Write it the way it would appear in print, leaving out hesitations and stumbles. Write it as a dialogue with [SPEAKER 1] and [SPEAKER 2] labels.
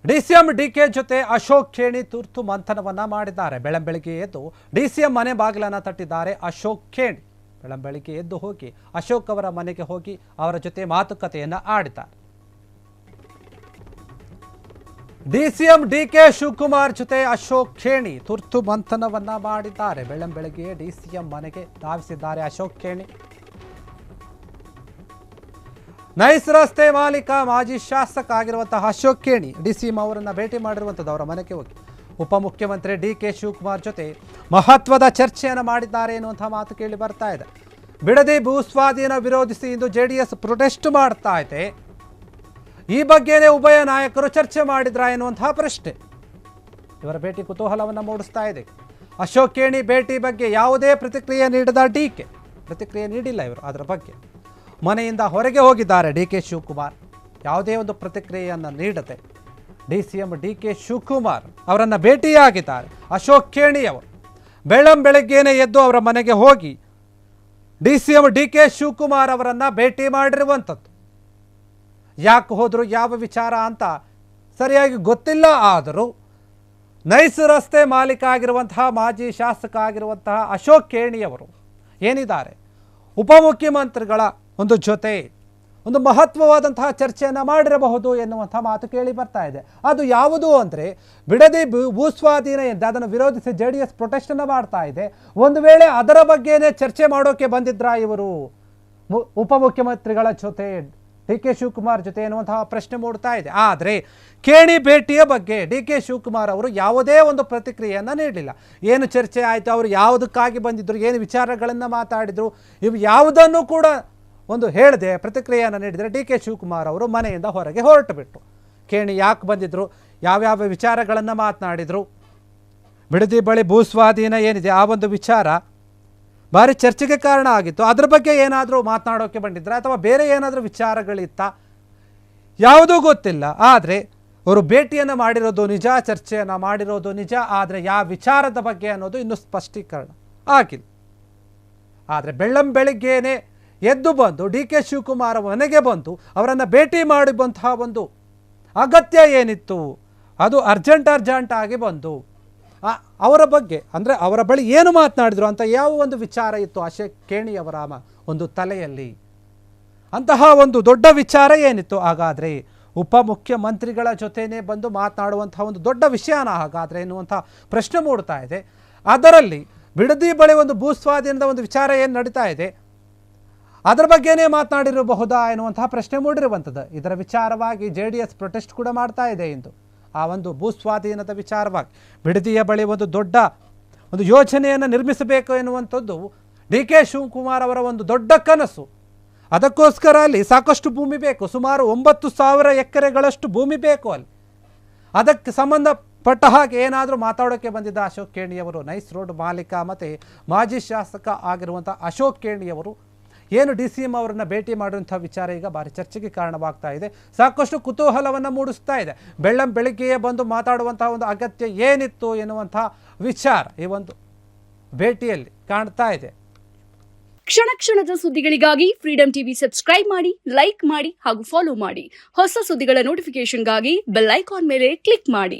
[SPEAKER 1] DCM DK ಜೊತೆ ಅಶೋಕ್ ಖೇಣಿ ತುರ್ತು ಮಂಥನವನ್ನ ಮಾಡಿದ್ದಾರೆ. ಬೆಳಂಬೆಳಗ್ಗೆ ಎದ್ದು ಡಿಸಿಎಂ ಮನೆ ಬಾಗಿಲನ್ನು ತಟ್ಟಿದ್ದಾರೆ ಅಶೋಕ್ ಖೇಣಿ. ಬೆಳಂಬೆಳಗ್ಗೆ ಎದ್ದು ಹೋಗಿ ಅಶೋಕ್ ಅವರ ಮನೆಗೆ ಹೋಗಿ ಅವರ ಜೊತೆ ಮಾತುಕತೆಯನ್ನ ಆಡಿದ್ದಾರೆ. ಡಿಸಿಎಂ ಡಿಕೆ ಶಿವಕುಮಾರ್ ಜೊತೆ ಅಶೋಕ್ ಖೇಣಿ ತುರ್ತು ಮಂಥನವನ್ನ ಮಾಡಿದ್ದಾರೆ. ಬೆಳಂಬೆಳಗ್ಗೆ ಡಿಸಿಎಂ ಮನೆಗೆ ಧಾವಿಸಿದ್ದಾರೆ ಅಶೋಕ್ ಖೇಣಿ. ನೈಸ್ ರಸ್ತೆ ಮಾಲೀಕ ಮಾಜಿ ಶಾಸಕ ಆಗಿರುವಂತಹ ಅಶೋಕ್ ಖೇಣಿ ಡಿಸಿಎಂ ಅವರನ್ನ ಭೇಟಿ ಮಾಡಿರುವಂಥದ್ದು. ಅವರ ಮನೆಗೆ ಹೋಗಿ ಉಪಮುಖ್ಯಮಂತ್ರಿ ಡಿಕೆ ಶಿವಕುಮಾರ್ ಜೊತೆ ಮಹತ್ವದ ಚರ್ಚೆಯನ್ನು ಮಾಡಿದ್ದಾರೆ ಎನ್ನುವಂತಹ ಮಾತು ಕೇಳಿ ಬರ್ತಾ ಇದೆ. ಬಿಡದಿ ಭೂಸ್ವಾಧೀನ ವಿರೋಧಿಸಿ ಇಂದು ಜೆಡಿಎಸ್ ಪ್ರೊಟೆಸ್ಟ್ ಮಾಡ್ತಾ ಇದೆ. ಈ ಬಗ್ಗೆನೇ ಉಭಯ ನಾಯಕರು ಚರ್ಚೆ ಮಾಡಿದ್ರಾ ಎನ್ನುವಂತಹ ಪ್ರಶ್ನೆ ಇವರ ಭೇಟಿ ಕುತೂಹಲವನ್ನು ಮೂಡಿಸ್ತಾ ಇದೆ. ಅಶೋಕ್ ಖೇಣಿ ಭೇಟಿ ಬಗ್ಗೆ ಯಾವುದೇ ಪ್ರತಿಕ್ರಿಯೆ ನೀಡದ ಡಿಕೆ, ಪ್ರತಿಕ್ರಿಯೆ ನೀಡಿಲ್ಲ ಇವರು. ಅದರ ಬಗ್ಗೆ ಮನೆಯಿಂದ ಹೊರಗೆ ಹೋಗಿದ್ದಾರೆ ಡಿಕೆ ಶಿವಕುಮಾರ್. ಯಾವುದೇ ಒಂದು ಪ್ರತಿಕ್ರಿಯೆಯನ್ನು ನೀಡದೆ ಡಿಸಿಎಂ ಡಿಕೆ ಶಿವಕುಮಾರ್ ಅವರನ್ನು ಭೇಟಿಯಾಗಿದ್ದಾರೆ ಅಶೋಕ್ ಖೇಣಿ ಅವರು. ಬೆಳಂಬೆಳಗ್ಗೆನೇ ಎದ್ದು ಅವರ ಮನೆಗೆ ಹೋಗಿ ಡಿಸಿಎಂ ಡಿಕೆ ಶಿವಕುಮಾರ್ ಅವರನ್ನು ಭೇಟಿ ಮಾಡಿರುವಂಥದ್ದು. ಯಾಕೆ ಹೋದರು, ಯಾವ ವಿಚಾರ ಅಂತ ಸರಿಯಾಗಿ ಗೊತ್ತಿಲ್ಲ. ಆದರೂ ನೈಸ್ ರಸ್ತೆ ಮಾಲೀಕ ಆಗಿರುವಂತಹ ಮಾಜಿ ಶಾಸಕ ಆಗಿರುವಂತಹ ಅಶೋಕ್ ಖೇಣಿಯವರು ಏನಿದ್ದಾರೆ, ಉಪಮುಖ್ಯಮಂತ್ರಿಗಳ ಒಂದು ಜೊತೆ ಒಂದು ಮಹತ್ವವಾದಂತಹ ಚರ್ಚೆಯನ್ನು ಮಾಡಿರಬಹುದು ಎನ್ನುವಂಥ ಮಾತು ಕೇಳಿ ಬರ್ತಾ ಇದೆ. ಅದು ಯಾವುದು ಅಂದರೆ ಬಿಡದಿ ಭೂಸ್ವಾಧೀನ ಎಂದು ಅದನ್ನು ವಿರೋಧಿಸಿ ಜೆಡಿಎಸ್ ಪ್ರೊಟೆಸ್ಟನ್ನು ಮಾಡ್ತಾ ಇದೆ. ಒಂದು ವೇಳೆ ಅದರ ಬಗ್ಗೆನೇ ಚರ್ಚೆ ಮಾಡೋಕೆ ಬಂದಿದ್ರಾ ಇವರು ಉಪಮುಖ್ಯಮಂತ್ರಿಗಳ ಜೊತೆ, ಡಿ ಕೆ ಶಿವಕುಮಾರ್ ಜೊತೆ ಎನ್ನುವಂತಹ ಪ್ರಶ್ನೆ ಮೂಡ್ತಾ ಇದೆ. ಆದರೆ ಖೇಣಿ ಭೇಟಿಯ ಬಗ್ಗೆ ಡಿ ಕೆ ಶಿವಕುಮಾರ್ ಅವರು ಯಾವುದೇ ಒಂದು ಪ್ರತಿಕ್ರಿಯೆಯನ್ನು ನೀಡಲಿಲ್ಲ. ಏನು ಚರ್ಚೆ ಆಯಿತು, ಅವರು ಯಾವುದಕ್ಕಾಗಿ ಬಂದಿದ್ದರು, ಏನು ವಿಚಾರಗಳನ್ನು ಮಾತಾಡಿದರು, ಇವು ಯಾವುದನ್ನು ಕೂಡ ಒಂದು ಹೇಳದೆ ಪ್ರತಿಕ್ರಿಯೆಯನ್ನು ನೀಡಿದರೆ ಡಿ ಕೆ ಶಿವಕುಮಾರ್ ಅವರು ಮನೆಯಿಂದ ಹೊರಗೆ ಹೊರಟು ಬಿಟ್ಟು ಖೇಣಿ ಯಾಕೆ ಬಂದಿದ್ದರು, ಯಾವ್ಯಾವ ವಿಚಾರಗಳನ್ನು ಮಾತನಾಡಿದರು, ಬಿಡದಿ ಬಳಿ ಭೂಸ್ವಾಧೀನ ಏನಿದೆ ಆ ಒಂದು ವಿಚಾರ ಭಾರಿ ಚರ್ಚೆಗೆ ಕಾರಣ ಆಗಿತ್ತು. ಅದ್ರ ಬಗ್ಗೆ ಏನಾದರೂ ಮಾತನಾಡೋಕ್ಕೆ ಬಂದಿದ್ರಾ ಅಥವಾ ಬೇರೆ ಏನಾದರೂ ವಿಚಾರಗಳಿತ್ತ, ಯಾವುದೂ ಗೊತ್ತಿಲ್ಲ. ಆದರೆ ಅವರು ಭೇಟಿಯನ್ನು ಮಾಡಿರೋದು ನಿಜ, ಚರ್ಚೆಯನ್ನು ಮಾಡಿರೋದು ನಿಜ. ಆದರೆ ಯಾವ ವಿಚಾರದ ಬಗ್ಗೆ ಅನ್ನೋದು ಇನ್ನೂ ಸ್ಪಷ್ಟೀಕರಣ ಆಗಿಲ್ಲ. ಆದರೆ ಬೆಳಂಬೆಳಗ್ಗೆನೇ ಎದ್ದು ಬಂದು ಡಿ ಕೆ ಶಿವಕುಮಾರ್ ಮನೆಗೆ ಬಂದು ಅವರನ್ನು ಭೇಟಿ ಮಾಡುವಂತಹ ಒಂದು ಅಗತ್ಯ ಏನಿತ್ತು, ಅದು ಅರ್ಜೆಂಟ್ ಆಗಿ ಬಂದು ಅವರ ಬಗ್ಗೆ ಅಂದರೆ ಅವರ ಬಳಿ ಏನು ಮಾತನಾಡಿದ್ರು ಅಂತ ಯಾವ ಒಂದು ವಿಚಾರ ಇತ್ತು ಅಶೋಕ್ ಖೇಣಿಯವರ ಒಂದು ತಲೆಯಲ್ಲಿ, ಅಂತಹ ಒಂದು ದೊಡ್ಡ ವಿಚಾರ ಏನಿತ್ತು. ಹಾಗಾದರೆ ಉಪಮುಖ್ಯಮಂತ್ರಿಗಳ ಜೊತೆನೇ ಬಂದು ಮಾತನಾಡುವಂತಹ ಒಂದು ದೊಡ್ಡ ವಿಷಯನ ಹಾಗಾದರೆ ಎನ್ನುವಂಥ ಪ್ರಶ್ನೆ ಮೂಡ್ತಾ ಇದೆ. ಅದರಲ್ಲಿ ಬಿಡದಿ ಬಳಿ ಒಂದು ಭೂಸ್ವಾಧೀನದ ಒಂದು ವಿಚಾರ ಏನು ನಡೀತಾ ಇದೆ ಅದರ ಬಗ್ಗೆನೇ ಮಾತನಾಡಿರಬಹುದಾ ಎನ್ನುವಂತಹ ಪ್ರಶ್ನೆ ಮೂಡಿರುವಂಥದ್ದು. ಇದರ ವಿಚಾರವಾಗಿ ಜೆಡಿಎಸ್ ಪ್ರೊಟೆಸ್ಟ್ ಕೂಡ ಮಾಡ್ತಾ ಇದೆ ಇಂದು. ಆ ಒಂದು ಭೂಸ್ವಾಧೀನದ ವಿಚಾರವಾಗಿ ಬಿಡದಿಯ ಬಳಿ ಒಂದು ದೊಡ್ಡ ಒಂದು ಯೋಜನೆಯನ್ನು ನಿರ್ಮಿಸಬೇಕು ಎನ್ನುವಂಥದ್ದು ಡಿ ಕೆ ಶಿವಕುಮಾರ್ ಅವರ ಒಂದು ದೊಡ್ಡ ಕನಸು. ಅದಕ್ಕೋಸ್ಕರ ಅಲ್ಲಿ ಸಾಕಷ್ಟು ಭೂಮಿ ಬೇಕು, ಸುಮಾರು 9,000 ಎಕರೆಗಳಷ್ಟು ಭೂಮಿ ಬೇಕು ಅಲ್ಲಿ. ಅದಕ್ಕೆ ಸಂಬಂಧಪಟ್ಟ ಹಾಗೆ ಏನಾದರೂ ಮಾತಾಡೋಕ್ಕೆ ಬಂದಿದ್ದ ಅಶೋಕ್ ಖೇಣಿಯವರು, ನೈಸ್ ರೋಡ್ ಮಾಲೀಕ ಮತ್ತು ಮಾಜಿ ಶಾಸಕ ಆಗಿರುವಂಥ ಅಶೋಕ್ ಖೇಣಿಯವರು ಏನು ಡಿಸಿಎಂ ಅವರನ್ನು ಭೇಟಿ ಮಾಡುವಂಥ ವಿಚಾರ ಈಗ ಭಾರಿ ಚರ್ಚೆಗೆ ಕಾರಣವಾಗ್ತಾ ಇದೆ, ಸಾಕಷ್ಟು ಕುತೂಹಲವನ್ನು ಮೂಡಿಸ್ತಾ ಇದೆ. ಬೆಳಗ್ಗೆಯೇ ಬಂದು ಮಾತಾಡುವಂತಹ ಒಂದು ಅಗತ್ಯ ಏನಿತ್ತು ಎನ್ನುವಂಥ ವಿಚಾರ ಈ ಒಂದು ಭೇಟಿಯಲ್ಲಿ ಕಾಣ್ತಾ ಇದೆ.
[SPEAKER 2] ಕ್ಷಣ ಕ್ಷಣದ ಸುದ್ದಿಗಳಿಗಾಗಿ ಫ್ರೀಡಂ ಟಿವಿ ಸಬ್ಸ್ಕ್ರೈಬ್ ಮಾಡಿ, ಲೈಕ್ ಮಾಡಿ ಹಾಗೂ ಫಾಲೋ ಮಾಡಿ. ಹೊಸ ಸುದ್ದಿಗಳ ನೋಟಿಫಿಕೇಶನ್ಗಾಗಿ ಬೆಲ್ ಐಕಾನ್ ಮೇಲೆ ಕ್ಲಿಕ್ ಮಾಡಿ.